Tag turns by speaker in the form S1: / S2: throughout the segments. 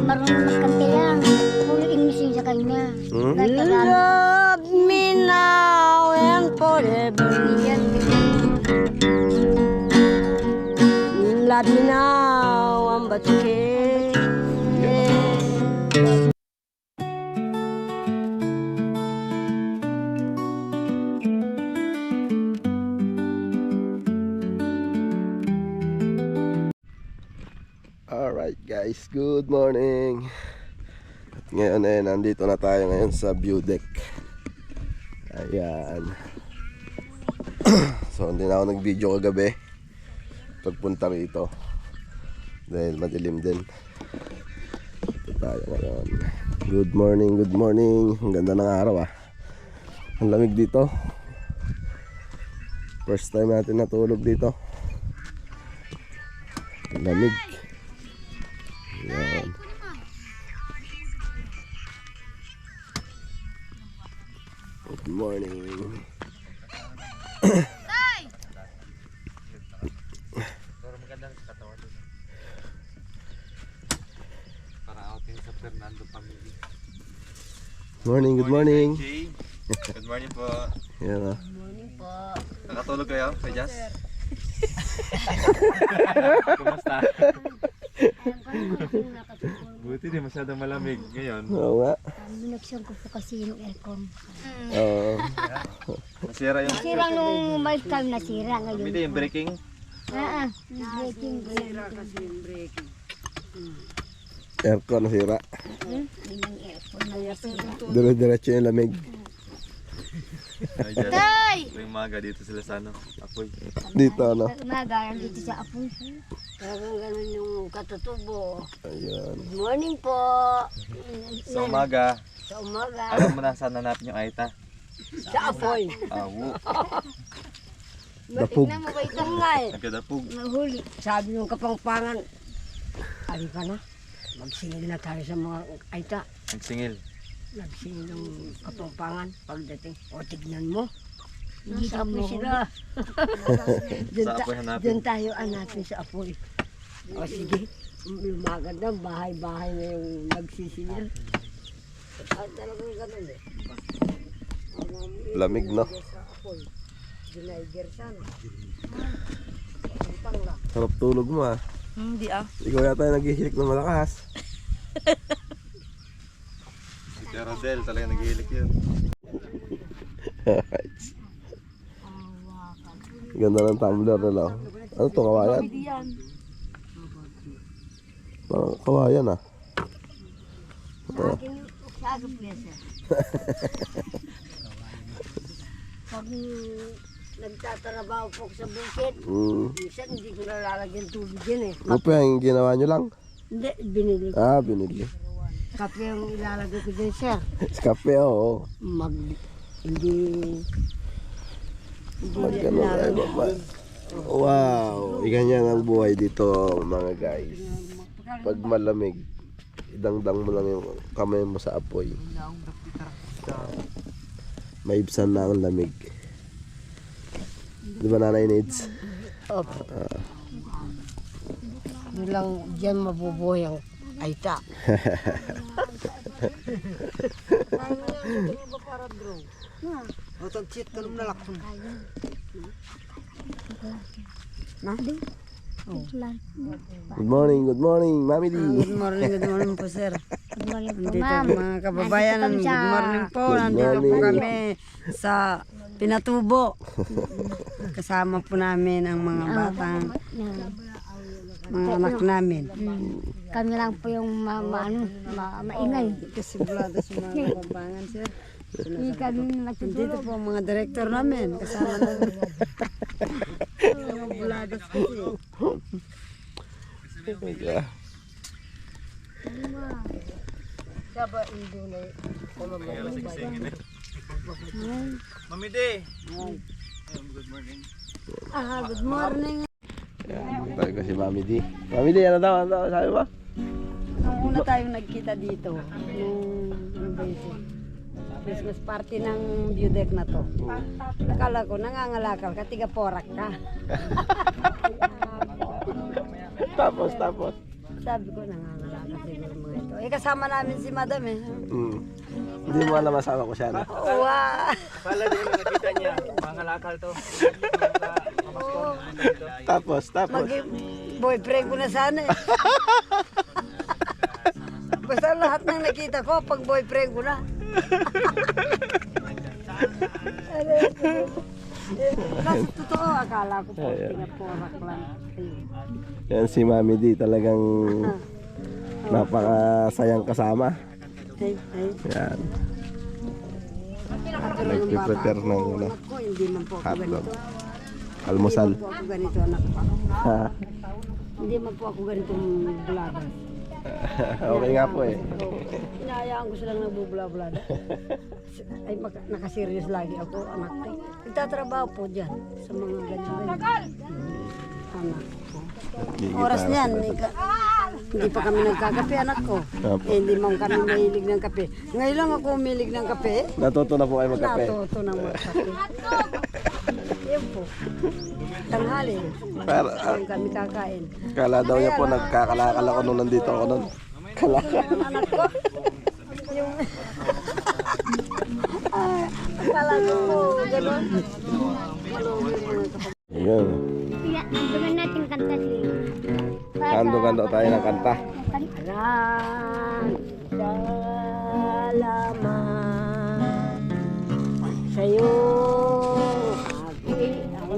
S1: marunong magkanta yan. Puro English yun sa kanya.
S2: Love me now and forever.
S1: Yan,
S2: Love me now and but you care.
S3: Alright guys, good morning. At ngayon nandito na tayo ngayon sa view deck. Ayan. So hindi na ako nag-video kagabi pagpunta rito dahil madilim din. Ito tayo ngayon. Good morning, good morning. Ang ganda ng araw ah. Ang lamig dito. First time natin natulog dito. Ang lamig. Ayan. Good morning. Morning, good morning.
S4: Good morning po.
S3: Yan ah.
S4: Nakatulog kayo, Kuya Jazz? Kumusta? Buti di masyadong malamig ngayon.
S3: Oo nga.
S1: binuksan ko po kasi yung aircon.
S3: Oo.
S4: Nasira yung...
S1: Nasira nung may time nasira ngayon.
S4: Hindi yung breaking.
S1: Breaking.
S3: Aircon nasira.
S1: Yung aircon na nasira.
S3: Dire-diretso yung lamig.
S4: Tay! Tuwing maga dito sila sa ano, Apoy.
S3: Dito ano?
S1: Umaga dito sa Apoy.
S2: Talagang ganun yung katutubo.
S3: Ayan.
S2: Good morning po.
S4: Sa umaga,
S2: Sa umaga.
S4: alam mo na saan hanapin yung Aita?
S2: Sa apoy.
S4: Awo.
S3: Dapog.
S1: Tignan mo ba ito?
S2: Tungay.
S4: Nagkadapog.
S1: Mahuli.
S2: Sabi ng kapangpangan, ano ka na? Magsingil na tayo sa mga aita.
S4: Nagsingil.
S2: Nagsingil ng kapangpangan pagdating. O tignan mo.
S1: Hindi
S2: Nasa
S1: ka
S2: apoy
S1: mahuli.
S2: sila.
S4: Sa Apoy hanapin.
S2: Diyan tayo hanapin sa apoy. O sige, lumagad na, bahay-bahay na yung nagsisingil. At talagang ganun eh.
S3: Lamig no?
S2: Sa apoy. Ginaiger sana. Pang lang.
S3: Sarap tulog mo ah.
S2: Hindi ah.
S3: Ikaw yata yung naghihilik na malakas.
S4: Si Tia Rodel talaga nag-iilik yun.
S3: Ganda ng tumbler nila. Ano to, kawayan? Parang kawayan ah.
S2: Sa akin piyesa. Pag nagtatrabaho po ako sa bukid, minsan hindi ko nalalagyan tubig yan eh.
S3: Lupa yung ginawa nyo lang?
S2: Hindi, binili ko.
S3: Ah, binili.
S2: Kape ang ilalagay ko dyan, sir.
S3: Sa kape, oo.
S2: Hindi
S3: Pag ganun ay baba. Wow, ganyan ang buhay dito mga guys. Pag malamig, idangdang mo lang yung kamay mo sa apoy. Maibsan na ang lamig. Di ba Nanay Needs?
S2: Opo. Nilang dyan mabubuhay ang aita.
S3: Good morning, Mami D.
S2: Good morning po sir.
S1: Good morning po,
S2: Nandito
S1: ma'am.
S2: mga kababayan,
S1: Nandito kami
S2: good
S1: sa-
S2: morning po.
S3: Good
S2: Nandito po
S3: morning.
S2: kami sa Pinatubo. Kasama po namin ang mga batang, mga anak namin.
S1: Kami lang po yung maingay.
S2: Kasi bulado sa mga kababangan sir.
S1: Hindi kami
S2: Nandito
S1: natutulog.
S2: po ang mga direktor namin. Kasama namin. Mga buladas kasi.
S3: Yeah.
S2: Saba indo na
S4: Mami De!
S1: Good morning.
S2: good morning.
S3: Ayan, tayo ko si Mami D. Mami D, ano daw? Sabi ba?
S2: Nung una tayong nagkita dito, nung ano ba yun? Christmas party ng view deck na to. Akala ko nangangalakal ka, tiga porak ka.
S3: Tapos.
S2: Sabi ko, nangangalakal siguro mga ito. Eh, kasama namin si Madam eh.
S3: Hindi mo alam asawa ko siya, no?
S2: Wow!
S4: Pala din na nakita niya. Mga lakal to.
S3: Tapos.
S2: Boyfriend ko na sana eh. Basta lahat ng nakita ko, pag boyfriend ko na. Kasi totoo, akala ko po, pinaporak lang.
S3: Yan si Mami D, talagang napakasayang kasama.
S2: Ay.
S3: Yan.
S2: Nag-prepare
S3: ng ano,
S2: anak ko, hindi man po ako
S3: hotdog.
S2: ganito.
S3: Almusal.
S2: Hindi man po ako ganito, anak ko.
S3: Ha?
S2: Hindi man po ako ganitong vlogger.
S3: Okay nga po eh.
S2: Hinahayaan ko silang nagbubla-blada. Ay, nakaserious lagi ako, anak ko. Nagtatrabaho po dyan sa mga ganyan. Anak ko. Oras niyan, hindi pa kami nagkakape, anak ko.
S3: Opo.
S2: Eh, hindi man kami mahilig ng kape. Ngayon lang ako umilig ng kape.
S3: Natuto na po kayo magkape.
S2: Natuto ng mga kape. Yan po. Tanghali.
S3: Para,
S2: Ayun kami kakain.
S3: kala daw niya po nagkakalakal ako nung nandito ako nun. Kalakal.
S2: Yung anak ko, yung... Akala ko po, gano'n. Maluwi mo na kapag...
S3: Ayun.
S1: Andugan natin kanta si...
S3: Kando tayo ng kanta.
S2: Salamat sa'yo, aking ang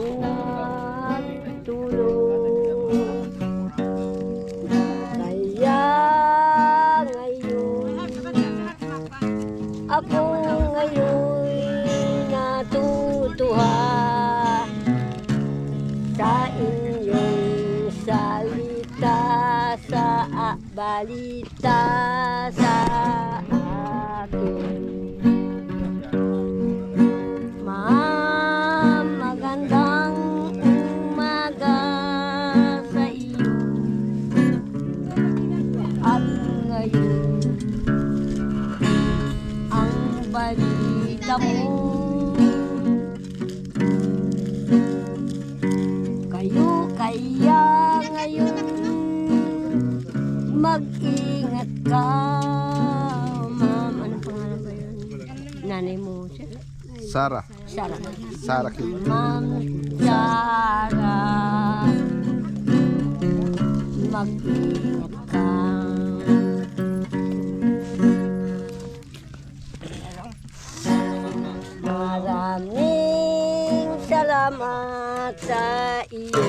S2: nagtulong. Kaya ngayon, ako ngayon natutuwa sa inyong salita, sa balita sa akin. Ma'am, magandang umaga sa iyo. At ngayon, ang balita mo, kaya ngayon mag-ingat ka. Ma'am, anong pangalan ba yun? Nanay mo siya?
S3: Sarah.
S2: Sarah.
S3: Sarah Kim.
S2: Ma'am Sarah, mag-ingat ka. Maraming salamat sa iyo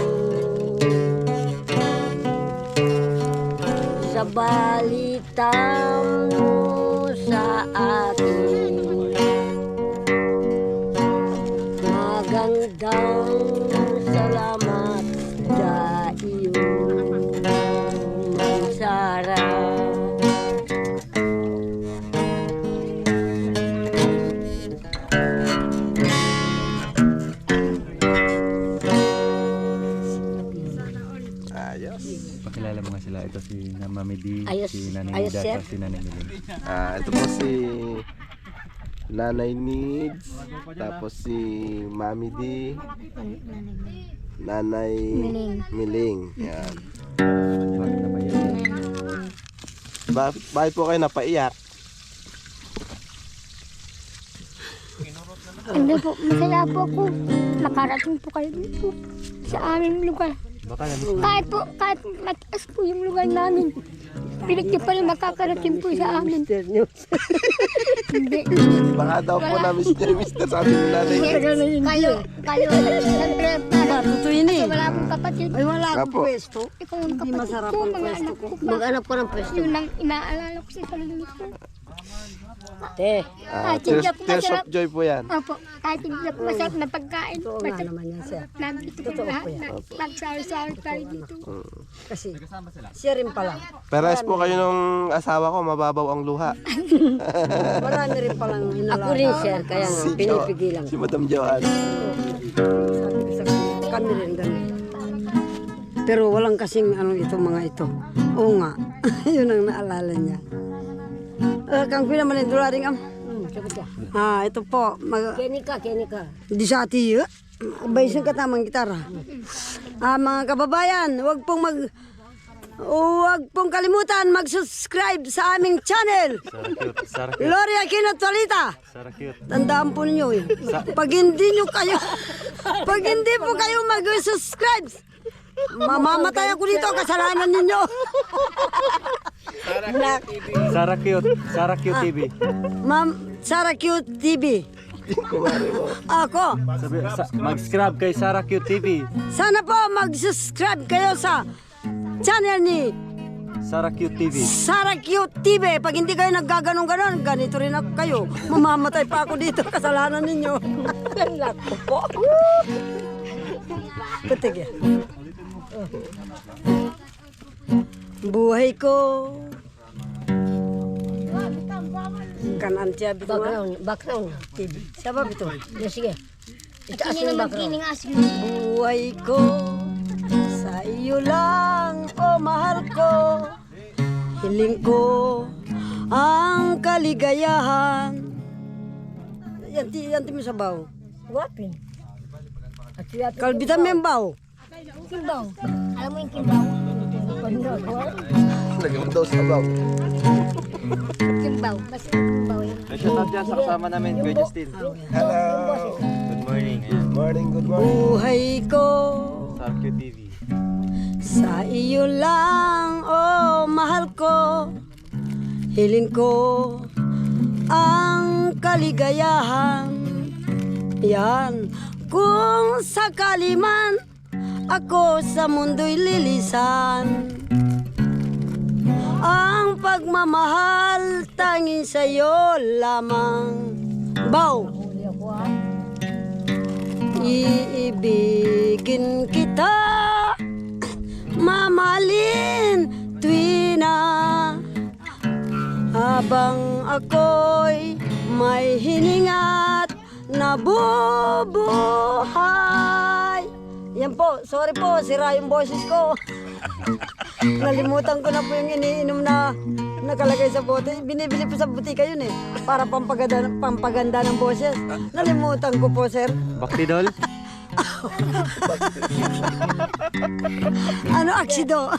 S2: sa balita mo sa akin. Magandang salamat sa iyo, Ma'am Sarah.
S3: Ayos.
S4: Pakilala mo nga sila. Ito si Mami D,
S2: Ayos.
S4: si Nanay
S2: Ayos,
S4: Nida,
S2: sir.
S4: at si Nanay Miling.
S3: Ito po si Nanay Needs, tapos si Mami D, Nanay Miling. Yan.
S4: Bakit na ba yan?
S3: Bakit po kayo napaiyak?
S1: Hindi po, masaya po ako. Nakarating po kayo dito sa aming lugar.
S4: Baka
S1: Kahit mataas po yung lugar namin. Pilit niyo pala makakarating po sa amin. Hindi.
S3: Baka daw po na-miss niya, Mr. Sabi ni Nanay Needs.
S1: Kayo, siyempre, para
S2: Totoo yun eh.
S1: wala akong kapatid.
S2: Ay, wala
S3: Apo.
S2: akong pwesto.
S1: Ikaw ang
S2: Hindi
S1: kapatid
S2: masarap
S1: ko,
S2: ang
S1: mga
S2: pwesto
S1: anak
S2: ko.
S1: ko.
S2: Mag-anak ko ng pwesto.
S1: Yun ang inaalala ko sa sarili ko.
S2: Te,
S3: Tears of joy po yan.
S1: Opo, kahit hindi na po masarap na pagkain.
S2: totoo nga naman yan, sir.
S1: Nandito po
S2: Totoo
S1: lahat
S2: po yan.
S1: na magsaway-saway tayo dito.
S2: Kasi siya rin pala.
S3: Pares po kayo nung asawa ko, mababaw ang luha.
S2: Marami rin palang hinalaga. Ako rin, sir. Kaya nga, pinipigilan
S3: Si Madam Joanne.
S2: Sabi ko sa kami rin ganun. Pero walang kasing ano ito mga ito. Oo nga. Yun ang naalala niya. Kang pinamanin dularing am. Ito po. Kenika. Di sa ati. Baysan ka tamang gitara. Mga kababayan, huwag pong Huwag pong kalimutan mag-subscribe sa aming channel.
S4: Sarah cute. Sarah cute.
S2: Gloria Aquino Actualita.
S4: Sarah cute.
S2: Tandaan po ninyo eh. Pag hindi po kayo mag-subscribe, mamamatay ako dito, kasalanan ninyo.
S4: Sarah cute. Sarah cute TV.
S2: Ma'am, Sarah Cute TV. Ako.
S4: Mag-subscribe kay Sarah cute TV.
S2: Sana po mag-subscribe kayo sa channel ni
S4: Sarah cute TV.
S2: Sarah Cute TV. Pag hindi kayo naggaganong-ganon, ganito rin ako kayo. Mamamatay pa ako dito, kasalanan ninyo. Lako po. Patig yan. Buhay ko. Kanan siya bito.
S1: Background.
S2: TV. Siya ba bito?
S1: Sige. Itaas yung background.
S2: Buhay ko sa iyo lang, o mahal ko. Hiling ko ang kaligayahan. Yan mo sa baw.
S1: Wapin.
S2: Kalbitan mo yung baw.
S1: Kimbaw. Alam mo yung kimbaw?
S3: Lagyan mo daw sa baw.
S1: Kimbaw. Basta kimbaw yun.
S4: Shout out dyan sa kasama namin, Kuya Justin.
S3: Hello.
S4: Good morning. Ayan.
S3: Morning, good morning.
S2: Buhay ko
S4: Sarah cute TV.
S2: sa iyo lang, o mahal ko. Hiling ko ang kaligayahan. Yan, kung sakali man ako sa mundo'y lilisan, ang pagmamahal tanging sa'yo lamang. Bow! Iibigin kita, mamahalin tuwi na, habang ako'y may hiningat nabubuhay. Yan po, sorry po, sira yung boses ko. Nalimutan ko na po yung iniinom na nakalagay sa bote. Binibili po sa butika yun eh, para pampaganda ng boses. Nalimutan ko po, sir.
S4: Baktidol?
S2: Ano, aksido?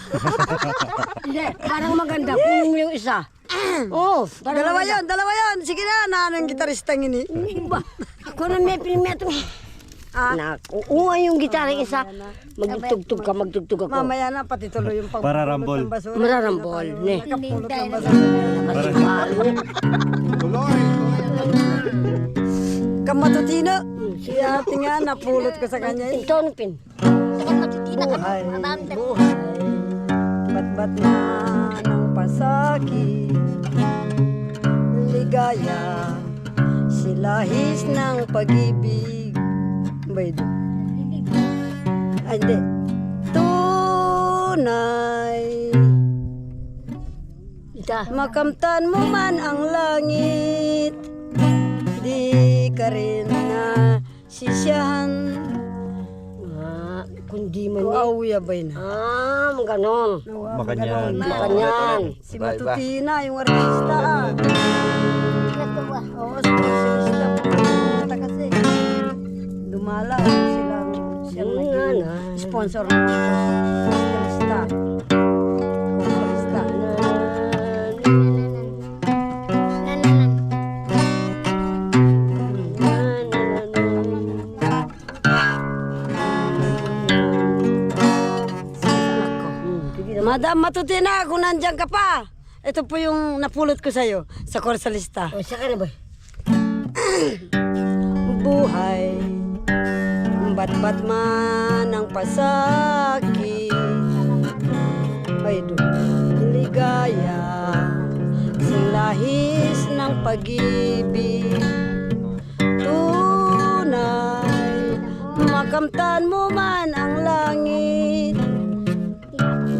S1: Hindi, parang maganda kung yung isa.
S2: Oh, dalawa yun. Sige na, anong gitaristang ini?
S1: Iba. Ako na may primeto. Nakuha yung gitara isa. Magtugtog ako.
S2: Mamaya na, pati tuloy yung pang...
S4: Para rambol.
S1: Mararambol. Ne.
S2: Nakapulot ng basura. Kamatutino. Siya nga, napulot ko sa kanya.
S1: Ito ano pin?
S2: Buhay, buhay. Ba't na ng pasakit, ligaya, silahis ng pag-ibig. Baydo. Ay, hindi. Tunay, makamtan mo man ang langit, di ka rin na sisiyahan.
S1: Kundi man
S2: Auya ba yun?
S1: ganon.
S4: Makanyan.
S1: Makanyan.
S2: Si Matutina, yung artista. Oo, specialista po. Pumunta kasi. Dumala. Siyang naging sponsor. Specialista. Specialista. Madam Matutina, kung nandiyan ka pa. Ito po yung napulot ko sa'yo sa korsalista.
S1: O, saka na ba?
S2: Buhay, ba't man ang pasakit, ay ligaya, silahis ng pag-ibig. Tunay, makamtan mo man ang langit,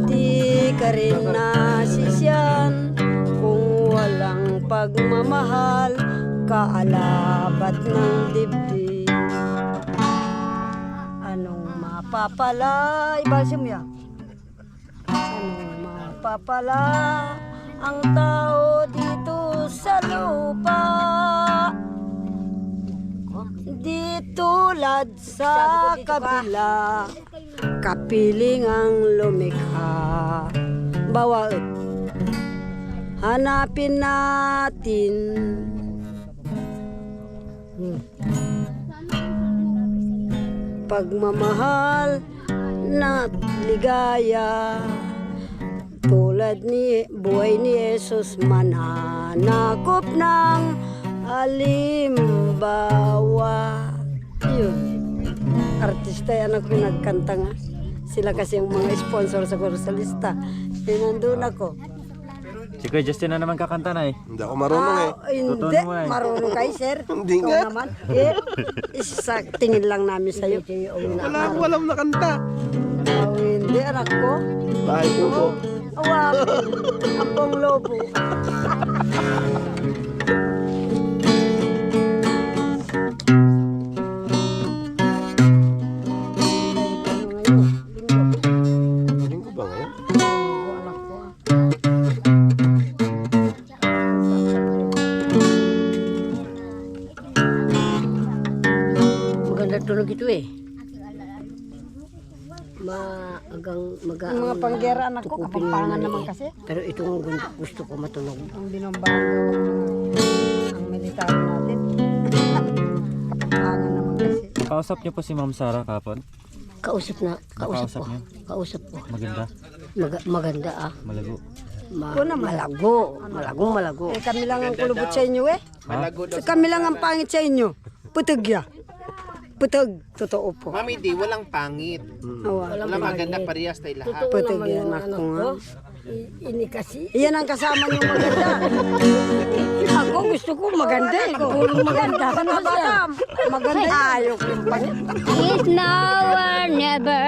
S2: di ka rin nasisyan kung walang pagmamahal, kaalabat ng dibdib. Anong mapapala, ibasa mo yan. Anong mapapala ang tao dito sa lupa, di tulad sa kabila, kapiling ang lumikha. halimbawa, hanapin natin. Pagmamahal na ligaya, tulad ni buhay ni Jesus, mananakop ng halimbawa. Yun. Artista yan ako nagkanta nga. Sila kasi yung mga sponsor sa Corsalista. Nandun ako.
S4: Si Kuya Justin na naman kakanta na eh.
S3: Hindi ako marunong eh.
S2: Hindi.
S4: Totoo mo eh.
S2: Marunong kayo, sir.
S3: Hindi
S2: Ikaw
S3: nga.
S2: naman. Isa tingin lang namin sa'yo.
S3: Wala akong alam na kanta.
S2: Hindi, anak ko.
S3: Bahay ko po.
S2: Awak. Ampong lobo.
S3: Linggo ba ngayon?
S5: Maganda tulog ito eh. Magang
S2: Mga panggera anak ko, kapampangan naman kasi.
S5: Pero itong gusto ko matulog.
S2: Ang binambangaw ang militar natin. Kapampangan naman kasi.
S4: Kausap niyo po si Ma'am Sarah kapon.
S5: Kausap
S4: Nakausap
S5: ko.
S4: niyo?
S5: Kausap ko.
S4: Maganda.
S5: Maganda ah.
S4: Malago.
S5: Malago.
S2: Eh, kami lang ang kulubot sa inyo eh. Kami lang ang pangit sa inyo. Putog ya. Putog. Totoo po.
S6: Mami, di, walang pangit.
S2: Awa.
S6: Walang maganda parehas tayo lahat.
S2: Putog yan ako nga.
S5: Ini kasi.
S2: Iyan ang kasama niyo maganda.
S5: Ako gusto ko maganda eh. Puro maganda ka na siya.
S2: Maganda ayaw ko yung pangit.
S1: It's now or never.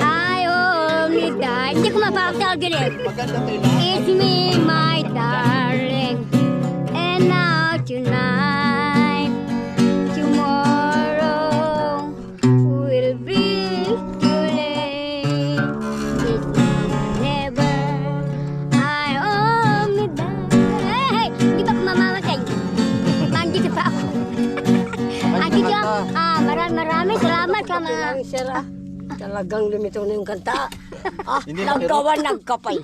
S1: I only die. Hindi ko mapakasal galit. It's me, my darling. And now tonight, tomorrow will be too late. It's never. I only die. Hey, hindi ba ko mamamatay? Nandito pa ako. Andito ako. Maraming salamat sa mga...
S5: Sir ah. Talagang lumitaw na yung kanta.
S4: Hindi
S5: Nagkapay.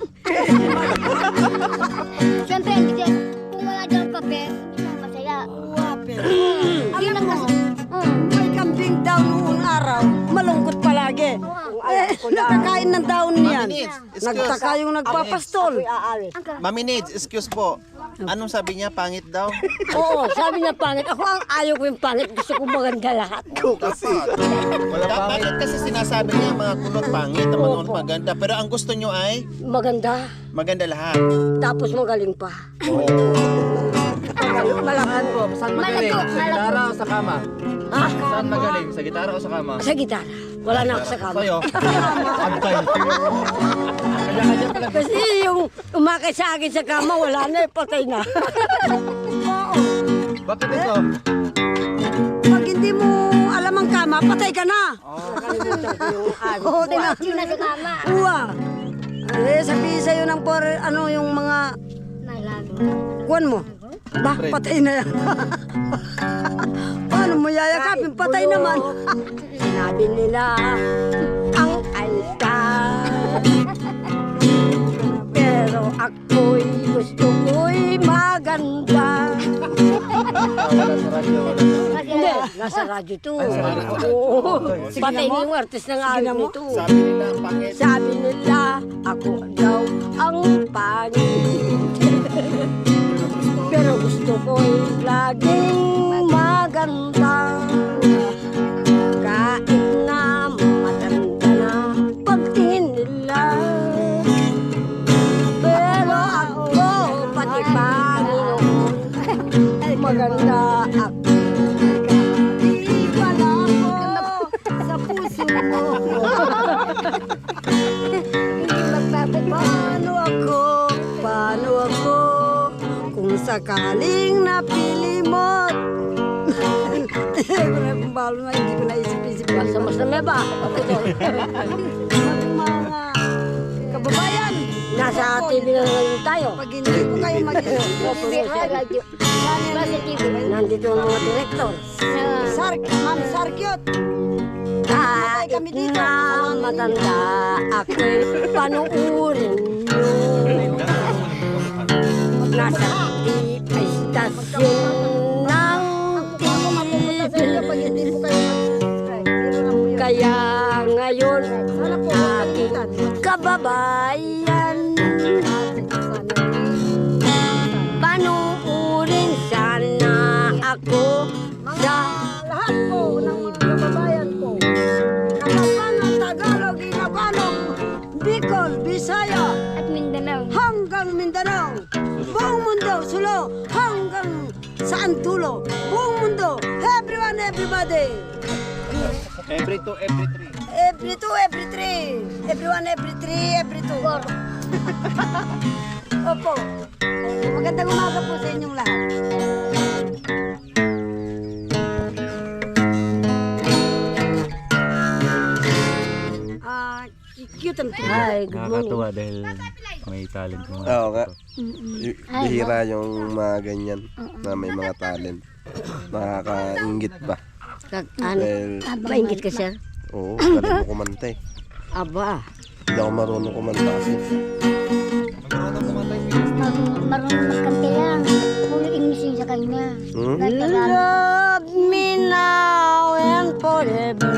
S1: Siyempre, hindi dyan. Kung wala dyan kape, hindi na masaya. Hindi lang kasi.
S2: May kambing daw noong araw. Malungkot palagi. Nakakain ng daon niyan. Nagtaka yung nagpapastol.
S6: Mami Nids, excuse po. Anong sabi niya? Pangit daw?
S5: Oo, sabi niya pangit. Ako ang ayaw ko yung pangit. Gusto ko maganda lahat.
S3: Kasi.
S6: Bakit kasi sinasabi niya mga kulot pangit, ang mga maganda. Pero ang gusto niyo ay
S5: Maganda.
S6: maganda lahat.
S5: Tapos magaling pa.
S2: Malakan po.
S4: Saan
S1: magaling? Sa gitara
S4: o sa kama?
S5: Ha?
S4: Saan magaling? Sa gitara o sa kama?
S5: Sa gitara. Wala na ako sa kama.
S4: Sa'yo? Antay.
S5: Kasi yung umakay sa akin sa kama, wala na eh, patay na.
S4: Bakit ito?
S2: Pag hindi mo alam ang kama, patay ka na. Oo,
S1: Yun na sa kama.
S2: Uwa. Sabihin sa'yo ng yung mga kuwan mo. Bah, patay na yan. Paano mo yayakapin? Patay naman.
S5: Sinabi nila, ang Einstein. Pero ako'y gusto ko'y maganda. Hindi, nasa radyo to. Oo. Patay na yung artist ng araw nito.
S6: Sabi nila pangit.
S5: Sabi nila, ako daw ang pangit. Pero gusto ko'y laging maganda. Kahit na matanda na pagtingin nila. Pero ako, pati Panginoon, maganda ako.
S2: Di wala ako sa puso mo.
S1: Hindi magpapagpapag.
S2: Paano ako kung sakaling napili mo? Kung balo na hindi ko naisip-isip pa.
S5: Sa masama ba?
S2: Mga kababayan,
S5: Nasa TV na ngayon tayo.
S2: pag hindi ko kayo mag-isip,
S1: Sa radyo. Sa TV.
S5: Nandito ang mga direktor.
S2: Ma'am Sarkyot,
S5: Kahit na matanda ako'y panuurin nyo. Nasa istasyon ng TV. Kaya ngayon aking kababayan, panuurin sana ako sa
S2: Lahat po ng mga kababayan ko. Nakapangang Tagalog, Ilocano, Bicol, Bisaya,
S1: At Mindanao.
S2: hanggang Mindanao, buong mundo, Sulo, hanggang sa Antulo, buong mundo, everyone, everybody.
S6: Every 2, every 3.
S2: Every 2, every 3. Everyone, every 3, every 2. Opo. Magandang umaga po sa inyong lahat. Cute ang
S5: Hi, good morning.
S4: Nakakatuwa dahil may talent mo.
S3: Oo nga. Bihira yung mga ganyan na may mga talent. Nakakaingit ba?
S5: Ano?
S3: Dahil,
S5: Maingit ka, sir?
S3: oo, galing mo kumanta eh.
S5: Aba.
S3: Hindi ako marunong kumanta kasi.
S1: Marunong magkante lang. Puro English yung sa kanya.
S3: Hmm?
S1: Kahit Tagalog.
S5: Love me now and forever.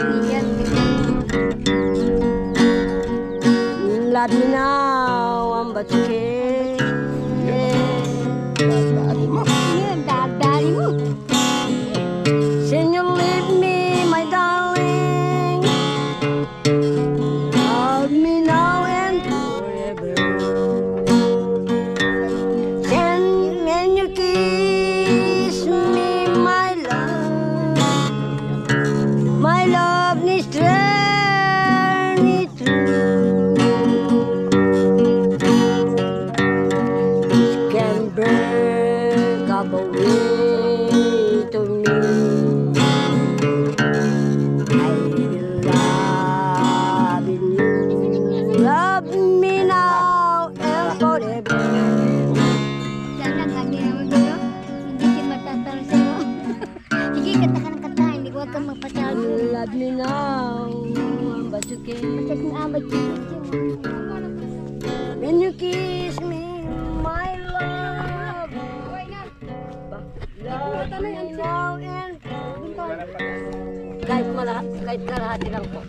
S5: Love me now, I'm but you
S3: Dali mo.
S1: Yun, dagdali mo.
S5: Can you leave me, my darling? Love me now and forever. Can you kiss me, my love? My love needs journey through. This can break up away to me. Love me now and forever.
S1: Sana kami naman dito. Hindi siya matatalo sa'yo. Sige, kanta ka ng kanta. Hindi ko huwag kang magpasado.
S5: Love me now, but you can.
S1: Kasi kung amay siya.
S5: When you kiss me, my love. Love me now and forever. Kahit kalahati lang po.